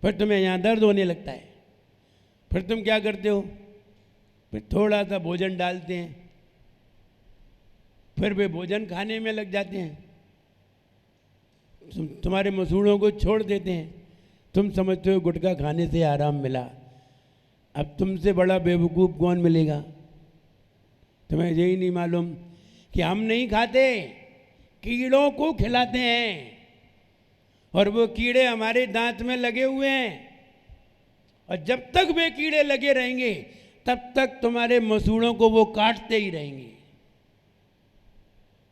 फिर तुम्हें यहाँ दर्द होने लगता है। फिर तुम क्या करते हो, फिर थोड़ा सा भोजन डालते हैं, फिर वे भोजन खाने में लग जाते हैं, तुम्हारे मसूड़ों को छोड़ देते हैं। तुम समझते हो गुटखा खाने से आराम मिला। अब तुमसे बड़ा बेवकूफ़ कौन मिलेगा। तुम्हें यही नहीं मालूम कि हम नहीं खाते, कीड़ों को खिलाते हैं, और वो कीड़े हमारे दांत में लगे हुए हैं, और जब तक वे कीड़े लगे रहेंगे तब तक तुम्हारे मसूड़ों को वो काटते ही रहेंगे।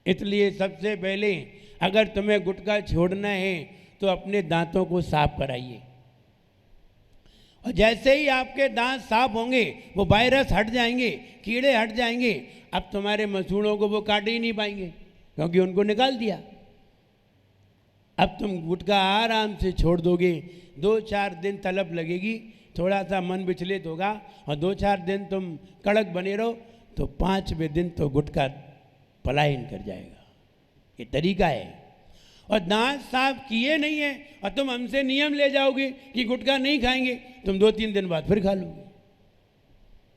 इसलिए सबसे पहले अगर तुम्हें गुटखा छोड़ना है तो अपने दांतों को साफ कराइए, और जैसे ही आपके दांत साफ होंगे वो वायरस हट जाएंगे, कीड़े हट जाएंगे। अब तुम्हारे मसूड़ों को वो काट ही नहीं पाएंगे क्योंकि उनको निकाल दिया। अब तुम गुटखा आराम से छोड़ दोगे। 2-4 दिन तलब लगेगी, थोड़ा सा मन विचलित होगा, और 2-4 दिन तुम कड़क बने रहो तो 5वें दिन तो गुटखा पलायन कर जाएगा। ये तरीका है। और दांत साफ किए नहीं है और तुम हमसे नियम ले जाओगे कि गुटखा नहीं खाएंगे, तुम 2-3 दिन बाद फिर खा लोगे।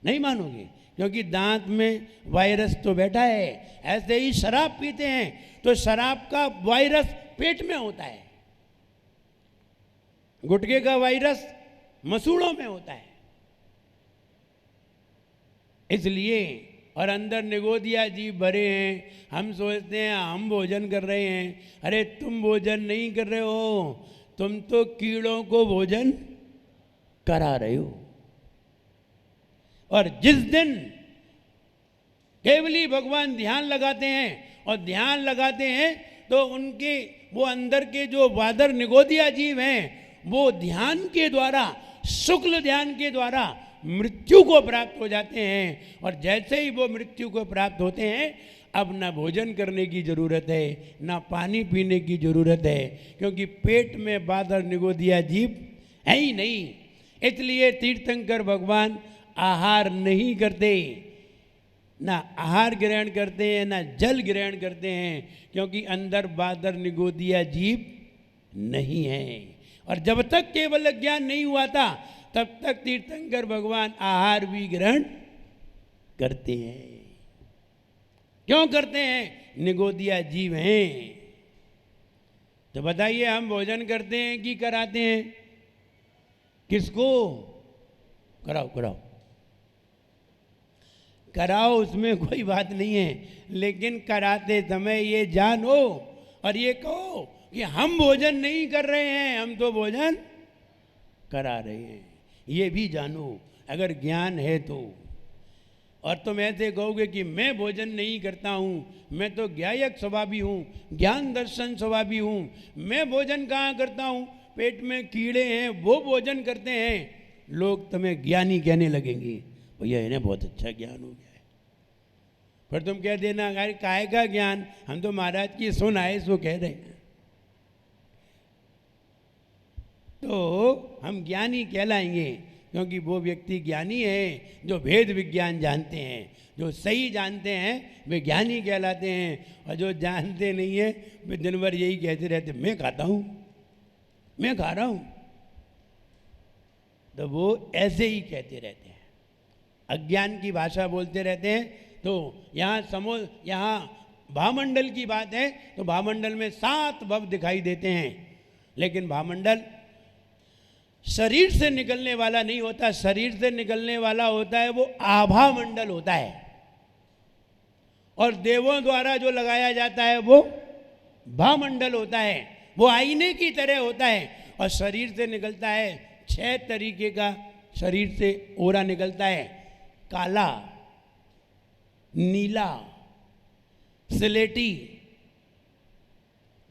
नहीं मानोगे, क्योंकि दांत में वायरस तो बैठा है। ऐसे ही शराब पीते हैं तो शराब का वायरस पेट में होता है, गुटखे का वायरस मसूड़ों में होता है। इसलिए, और अंदर निगोदिया जीव भरे हैं। हम सोचते हैं हम भोजन कर रहे हैं। अरे तुम भोजन नहीं कर रहे हो, तुम तो कीड़ों को भोजन करा रहे हो। और जिस दिन केवली भगवान ध्यान लगाते हैं, और ध्यान लगाते हैं तो उनके वो अंदर के जो वादर निगोदिया जीव हैं वो ध्यान के द्वारा, शुक्ल ध्यान के द्वारा मृत्यु को प्राप्त हो जाते हैं। और जैसे ही वो मृत्यु को प्राप्त होते हैं, अब ना भोजन करने की ज़रूरत है, ना पानी पीने की ज़रूरत है, क्योंकि पेट में बादर निगोदिया जीव है ही नहीं। इसलिए तीर्थंकर भगवान आहार नहीं करते, ना आहार ग्रहण करते हैं, ना जल ग्रहण करते हैं, क्योंकि अंदर बादर निगोदिया जीव नहीं है। और जब तक केवल ज्ञान नहीं हुआ था तब तक तीर्थंकर भगवान आहार भी ग्रहण करते हैं। क्यों करते हैं? निगोदिया जीव हैं। तो बताइए, हम भोजन करते हैं कि कराते हैं? किसको कराओ? कराओ कराओ, उसमें कोई बात नहीं है, लेकिन कराते समय ये जानो और ये कहो कि हम भोजन नहीं कर रहे हैं, हम तो भोजन करा रहे हैं। ये भी जानो अगर ज्ञान है तो। और तुम ऐसे कहोगे कि मैं भोजन नहीं करता हूँ, मैं तो ज्ञायक स्वभावी हूँ, ज्ञान दर्शन स्वभावी हूँ, मैं भोजन कहाँ करता हूँ, पेट में कीड़े हैं वो भोजन करते हैं, लोग तुम्हें ज्ञानी कहने लगेंगे। भैया इन्हें बहुत अच्छा ज्ञान हो गया है। फिर तुम कह देना, अरे काहे का ज्ञान, हम तो महाराज की सुन आए सो कह रहे हैं। तो हम ज्ञानी कहलाएंगे क्योंकि वो व्यक्ति ज्ञानी है जो भेद विज्ञान जानते हैं, जो सही जानते हैं वे ज्ञानी कहलाते हैं। और जो जानते नहीं है वे दिन भर यही कहते रहते, मैं खाता हूँ, मैं खा रहा हूँ। तो वो ऐसे ही कहते रहते हैं, अज्ञान की भाषा बोलते रहते हैं। तो यहाँ भामंडल की बात है तो भामंडल में 7 भव दिखाई देते हैं, लेकिन भामंडल शरीर से निकलने वाला नहीं होता। शरीर से निकलने वाला होता है वो आभा मंडल होता है, और देवों द्वारा जो लगाया जाता है वो भामंडल होता है, वो आईने की तरह होता है। और शरीर से निकलता है 6 तरीके का, शरीर से ओरा निकलता है, काला, नीला, स्लेटी,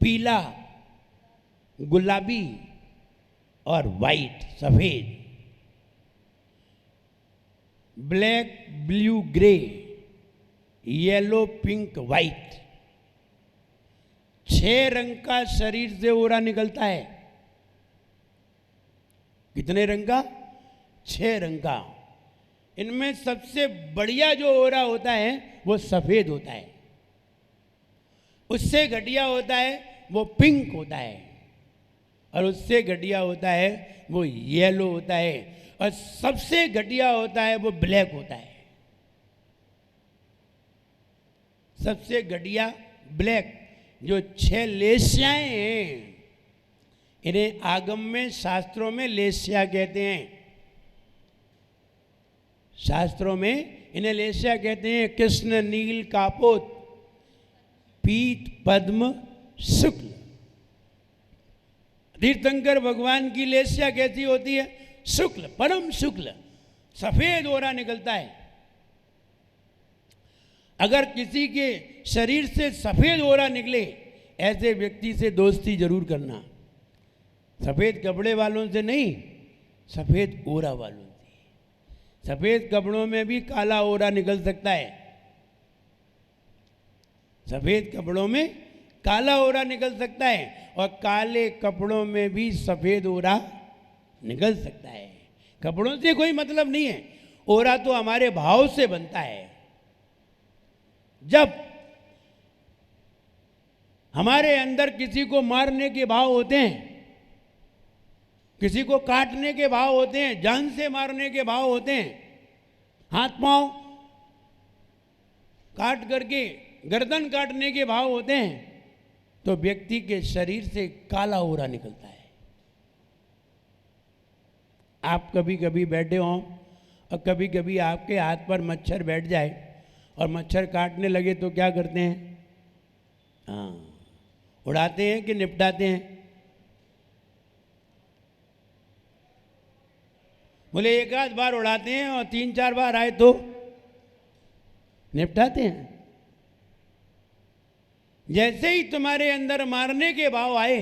पीला, गुलाबी और वाइट, सफेद। Black, blue, grey, yellow, pink, white, 6 रंग का शरीर से ओरा निकलता है। कितने रंग का? 6 रंग का। इनमें सबसे बढ़िया जो ओरा होता है वो सफेद होता है, उससे घटिया होता है वो पिंक होता है, और उससे घटिया होता है वो येलो होता है, और सबसे घटिया होता है वो ब्लैक होता है। सबसे घटिया ब्लैक। जो 6 लेस्याएं हैं, इन्हें आगम में, शास्त्रों में लेस्या कहते हैं। शास्त्रों में इन्हें लेस्या कहते हैं। कृष्ण नील कापोत पीत पद्म शुक्ल। तीर्थंकर भगवान की लेस्या कैसी होती है? शुक्ल, परम शुक्ल, सफेद ओरा निकलता है। अगर किसी के शरीर से सफेद ओरा निकले, ऐसे व्यक्ति से दोस्ती जरूर करना। सफेद कपड़े वालों से नहीं, सफेद ओरा वालों से। सफेद कपड़ों में भी काला ओरा निकल सकता है। सफेद कपड़ों में काला ओरा निकल सकता है, और काले कपड़ों में भी सफेद ओरा निकल सकता है। कपड़ों से कोई मतलब नहीं है। ओरा तो हमारे भाव से बनता है। जब हमारे अंदर किसी को मारने के भाव होते हैं, किसी को काटने के भाव होते हैं, जान से मारने के भाव होते हैं, हाथ पांव काट करके गर्दन काटने के भाव होते हैं, तो व्यक्ति के शरीर से काला ओरा निकलता है। आप कभी कभी बैठे हों और कभी कभी आपके हाथ पर मच्छर बैठ जाए और मच्छर काटने लगे तो क्या करते हैं? हाँ, उड़ाते हैं कि निपटाते हैं? बोले एक आध बार उड़ाते हैं और 3-4 बार आए तो निपटाते हैं। जैसे ही तुम्हारे अंदर मारने के भाव आए,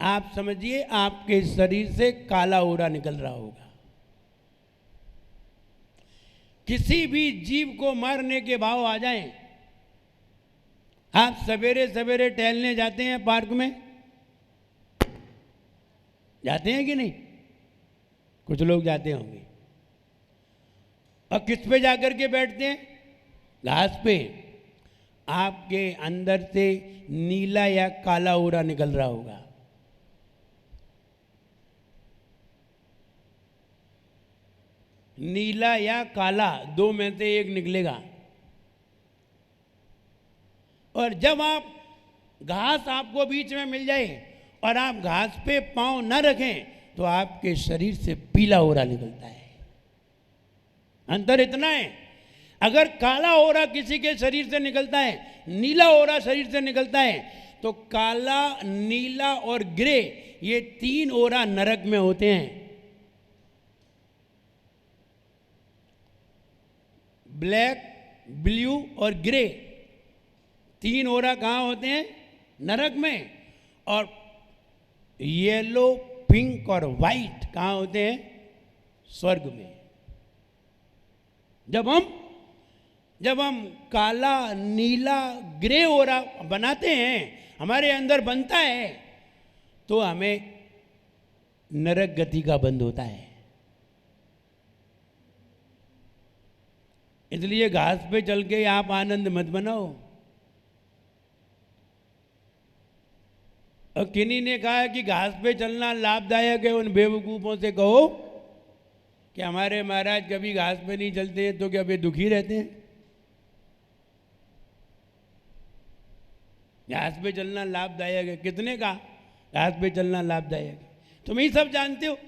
आप समझिए आपके शरीर से काला ओरा निकल रहा होगा। किसी भी जीव को मारने के भाव आ जाएं, आप सवेरे सवेरे टहलने जाते हैं पार्क में, जाते हैं कि नहीं? कुछ लोग जाते होंगे। और किस पे जाकर के बैठते हैं? घास पे। आपके अंदर से नीला या काला ओरा निकल रहा होगा। नीला या काला, दो में से एक निकलेगा। और जब आप घास आपको बीच में मिल जाए और आप घास पे पांव न रखें, तो आपके शरीर से पीला ओरा निकलता है। अंतर इतना है, अगर काला ओरा किसी के शरीर से निकलता है, नीला ओरा शरीर से निकलता है, तो काला, नीला और ग्रे, ये 3 ओरा नरक में होते हैं। ब्लैक, ब्लू और ग्रे, 3 ओरा कहाँ होते हैं? नरक में। और येलो, पिंक और वाइट कहाँ होते हैं? स्वर्ग में। जब हम काला, नीला, ग्रे ओरा बनाते हैं, हमारे अंदर बनता है, तो हमें नरक गति का बंध होता है। इसलिए घास पे चल के आप आनंद मत बनाओ। और किन्हीं ने कहा कि घास पे चलना लाभदायक है। उन बेवकूफ़ों से कहो कि हमारे महाराज कभी घास पे नहीं चलते हैं, तो क्या वे दुखी रहते हैं? घास पे चलना लाभदायक है। कितने का घास पे चलना लाभदायक है? तुम ही सब जानते हो।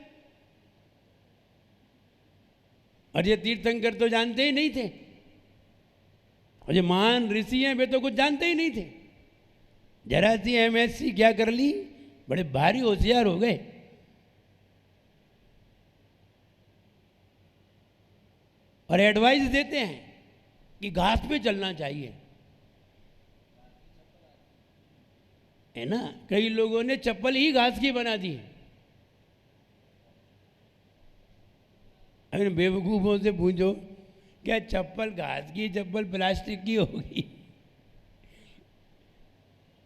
और ये तीर्थंकर तो जानते ही नहीं थे, और ये महान ऋषि हैं, वे तो कुछ जानते ही नहीं थे। जरा सी MSc क्या कर ली, बड़े भारी होशियार हो गए। और एडवाइस देते हैं कि घास पे चलना चाहिए, है ना। कई लोगों ने चप्पल ही घास की बना दी। अगर बेवकूफ़ों से पूछो, क्या चप्पल घास की, चप्पल प्लास्टिक की होगी?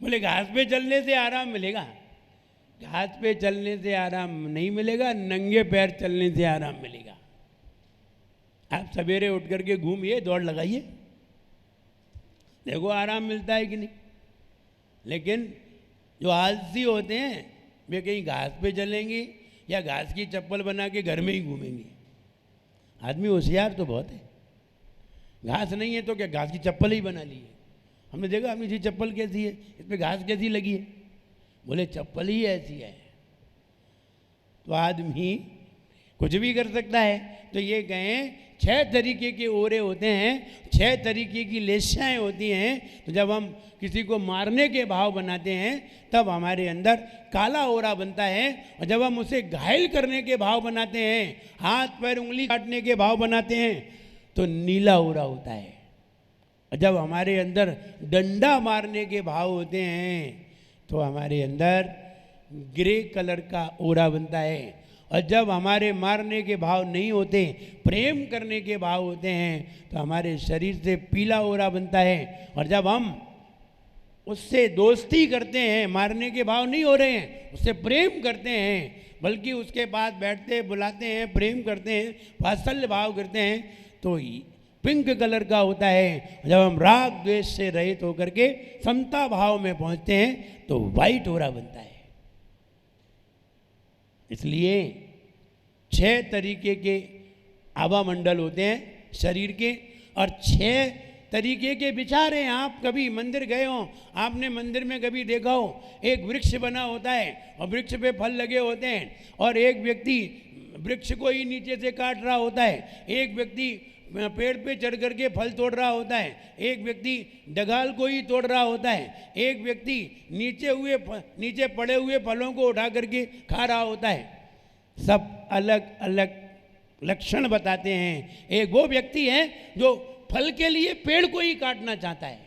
बोले घास पे चलने से आराम मिलेगा। घास पे चलने से आराम नहीं मिलेगा, नंगे पैर चलने से आराम मिलेगा। आप सवेरे उठ करके घूमिए, दौड़ लगाइए, देखो आराम मिलता है कि नहीं। लेकिन जो आलसी होते हैं वे कहीं घास पे चलेंगे या घास की चप्पल बना के घर में ही घूमेंगे। आदमी होशियार तो बहुत है, घास नहीं है तो क्या घास की चप्पल ही बना ली है। हमने देखा अपनी जी चप्पल कैसी है, इस पर घास कैसी लगी है, बोले चप्पल ही ऐसी है। तो आदमी कुछ भी कर सकता है। तो ये कहें 6 तरीके के ओरे होते हैं, 6 तरीके की लेस्याएँ होती हैं। तो जब हम किसी को मारने के भाव बनाते हैं तब हमारे अंदर काला ओरा बनता है, और जब हम उसे घायल करने के भाव बनाते हैं, हाथ पैर उंगली काटने के भाव बनाते हैं, तो नीला ओरा होता है। और जब हमारे अंदर डंडा मारने के भाव होते हैं तो हमारे अंदर ग्रे कलर का ओरा बनता है। और जब हमारे मारने के भाव नहीं होते, प्रेम करने के भाव होते हैं, तो हमारे शरीर से पीला ओरा बनता है। और जब हम उससे दोस्ती करते हैं, मारने के भाव नहीं हो रहे हैं, उससे प्रेम करते हैं, बल्कि उसके पास बैठते हैं, बुलाते हैं, प्रेम करते हैं, वात्सल्य भाव करते हैं, तो पिंक कलर का होता है। जब हम राग द्वेष से रहित होकर के समता भाव में पहुंचते हैं तो वाइट ओरा बनता है। इसलिए 6 तरीके के आभा मंडल होते हैं शरीर के, और 6 तरीके के विचार हैं। आप कभी मंदिर गए हो, आपने मंदिर में कभी देखा हो एक वृक्ष बना होता है और वृक्ष पे फल लगे होते हैं, और एक व्यक्ति वृक्ष को ही नीचे से काट रहा होता है, एक व्यक्ति पेड़ पे चढ़ करके फल तोड़ रहा होता है, एक व्यक्ति डगाल को ही तोड़ रहा होता है, एक व्यक्ति नीचे पड़े हुए फलों को उठा करके खा रहा होता है। सब अलग अलग लक्षण बताते हैं। एक वो व्यक्ति है जो फल के लिए पेड़ को ही काटना चाहता है,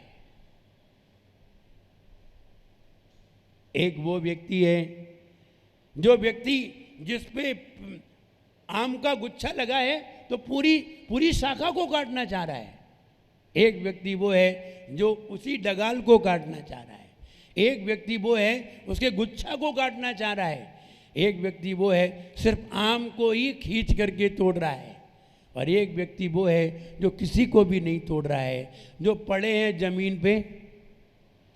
एक वो व्यक्ति है जो व्यक्ति जिस पे आम का गुच्छा लगा है तो पूरी शाखा को काटना चाह रहा है, एक व्यक्ति वो है जो उसी डगाल को काटना चाह रहा है, एक व्यक्ति वो है उसके गुच्छा को काटना चाह रहा है, एक व्यक्ति वो है सिर्फ आम को ही खींच करके तोड़ रहा है, और एक व्यक्ति वो है जो किसी को भी नहीं तोड़ रहा है, जो पड़े हैं जमीन पे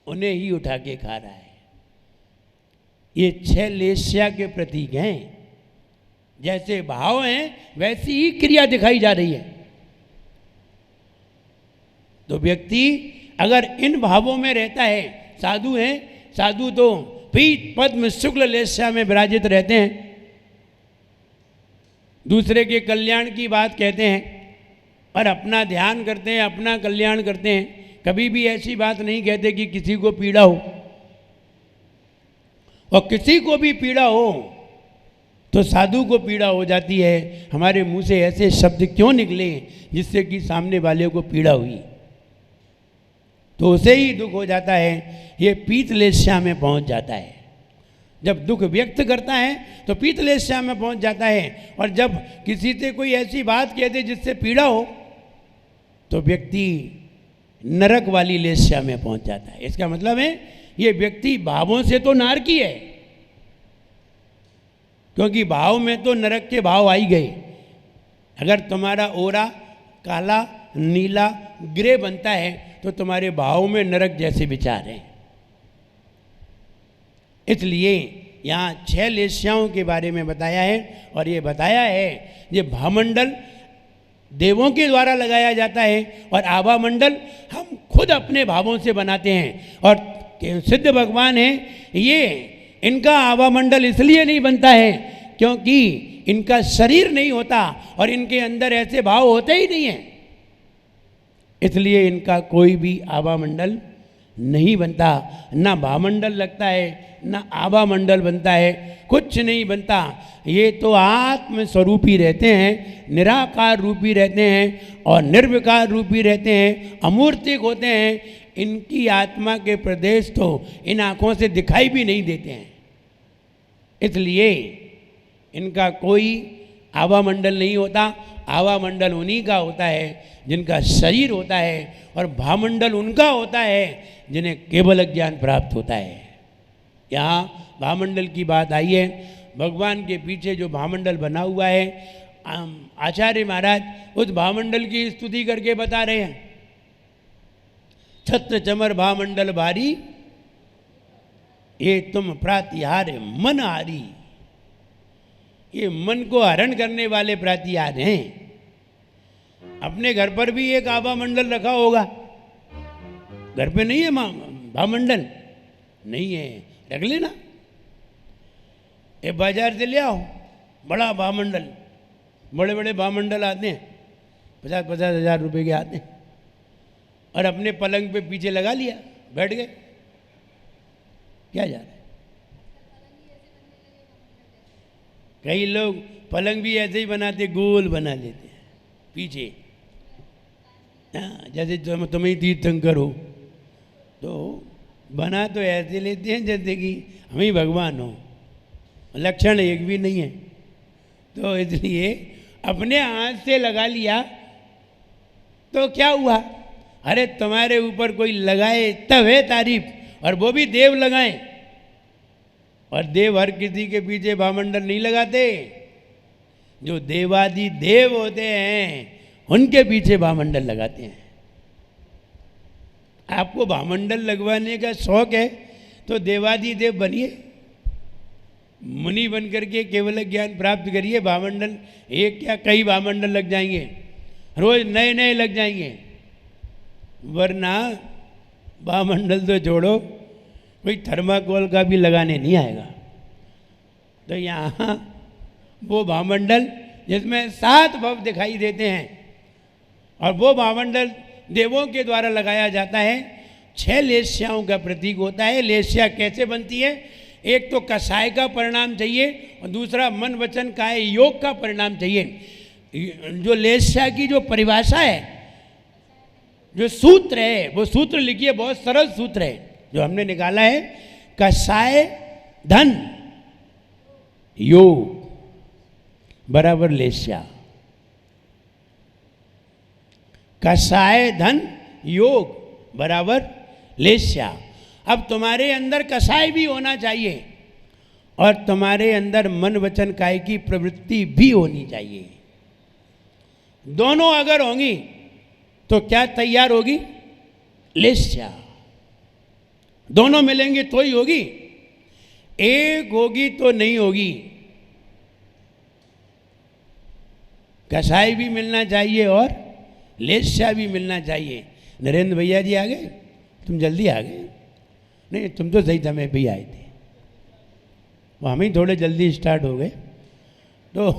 उन्हें ही उठा के खा रहा है। ये 6 लेस्या के प्रतीक हैं। जैसे भाव हैं वैसी ही क्रिया दिखाई जा रही है। तो व्यक्ति अगर इन भावों में रहता है, साधु हैं, साधु तो पीत पद्म शुक्ल लेस्या में विराजित रहते हैं, दूसरे के कल्याण की बात कहते हैं और अपना ध्यान करते हैं, अपना कल्याण करते हैं। कभी भी ऐसी बात नहीं कहते कि किसी को पीड़ा हो, और किसी को भी पीड़ा हो तो साधु को पीड़ा हो जाती है। हमारे मुंह से ऐसे शब्द क्यों निकले जिससे कि सामने वाले को पीड़ा हुई, तो उसे ही दुख हो जाता है। ये पीतलेस्या में पहुंच जाता है। जब दुख व्यक्त करता है तो पीतलेस्या में पहुंच जाता है, और जब किसी से कोई ऐसी बात कह दे जिससे पीड़ा हो तो व्यक्ति नरक वाली लेस्या में पहुंच जाता है। इसका मतलब है ये व्यक्ति भावों से तो नारकी है, क्योंकि भाव में तो नरक के भाव आ ही गए। अगर तुम्हारा ओरा काला, नीला, ग्रे बनता है तो तुम्हारे भाव में नरक जैसे विचार हैं। इसलिए यहाँ 6 लेस्याओं के बारे में बताया है, और ये बताया है ये भावमंडल देवों के द्वारा लगाया जाता है, और आभा मंडल हम खुद अपने भावों से बनाते हैं। और सिद्ध भगवान हैं, ये इनका आभा मंडल इसलिए नहीं बनता है क्योंकि इनका शरीर नहीं होता और इनके अंदर ऐसे भाव होते ही नहीं हैं, इसलिए इनका कोई भी आभा मंडल नहीं बनता। ना भावमंडल लगता है, ना आभा मंडल बनता है, कुछ नहीं बनता। ये तो आत्म स्वरूपी रहते हैं, निराकार रूपी रहते हैं और निर्विकार रूपी रहते हैं, अमूर्तिक होते हैं। इनकी आत्मा के प्रदेश तो इन आँखों से दिखाई भी नहीं देते हैं, इसलिए इनका कोई आभा मंडल नहीं होता। आभा मंडल उन्हीं का होता है जिनका शरीर होता है, और भावमंडल उनका होता है जिन्हें केवल ज्ञान प्राप्त होता है। यहाँ भावमंडल की बात आई है। भगवान के पीछे जो भावमंडल बना हुआ है, आचार्य महाराज उस भावमंडल की स्तुति करके बता रहे हैं। छत्र चमर भावमंडल भारी ये तुम प्रातिहार मन हारी, ये मन को हरण करने वाले प्रातिहार हैं। अपने घर पर भी एक आभा मंडल रखा होगा, घर पे नहीं है भामंडल? नहीं है, रख लेना। ये बाजार से ले आओ बड़ा भामंडल, बड़े बड़े भामंडल आते हैं 50-50 हज़ार रुपये के आते हैं, और अपने पलंग पे पीछे लगा लिया, बैठ गए, क्या जा रहा है। कई लोग पलंग भी ऐसे ही बनाते, गोल बना लेते हैं पीछे, हाँ, जैसे तुम ही तीर्थंकर हो, तो बना तो ऐसे लेते हैं जैसे कि हम ही भगवान हो, लक्षण एक भी नहीं है। तो इसलिए अपने हाथ से लगा लिया तो क्या हुआ? अरे तुम्हारे ऊपर कोई लगाए तब है तारीफ, और वो भी देव लगाए। और देव हर किसी के पीछे भामंडल नहीं लगाते, जो देवादि देव होते हैं उनके पीछे भामंडल लगाते हैं। आपको भामंडल लगवाने का शौक है तो देवादि देव बनिए, मुनि बन करके केवल ज्ञान प्राप्त करिए। भामंडल एक क्या कई भामंडल लग जाएंगे, रोज नए नए लग जाएंगे, वरना भामंडल तो छोड़ो, कोई थर्माकोल का भी लगाने नहीं आएगा। तो यहाँ वो भामंडल जिसमें 7 भव दिखाई देते हैं, और वो भामंडल देवों के द्वारा लगाया जाता है, 6 लेस्याओं का प्रतीक होता है। लेस्या कैसे बनती है? एक तो कषाय का परिणाम चाहिए, और दूसरा मन वचन काय योग का परिणाम चाहिए। जो लेस्या की जो परिभाषा है, जो सूत्र है, वो सूत्र लिखिए, बहुत सरल सूत्र है जो हमने निकाला है। कषाय धन योग बराबर लेस्या, कषाय धन योग बराबर लेस्या। अब तुम्हारे अंदर कषाय भी होना चाहिए, और तुम्हारे अंदर मन वचन काय की प्रवृत्ति भी होनी चाहिए। दोनों अगर होंगी तो क्या तैयार होगी? लेस्या। दोनों मिलेंगे तो ही होगी, एक होगी तो नहीं होगी। कषाय भी मिलना चाहिए और लेस्या भी मिलना चाहिए। नरेंद्र भैया जी आ गए? तुम जल्दी आ गए? नहीं, तुम तो सही समय पे ही आए थे, वो हम ही थोड़े जल्दी स्टार्ट हो गए। तो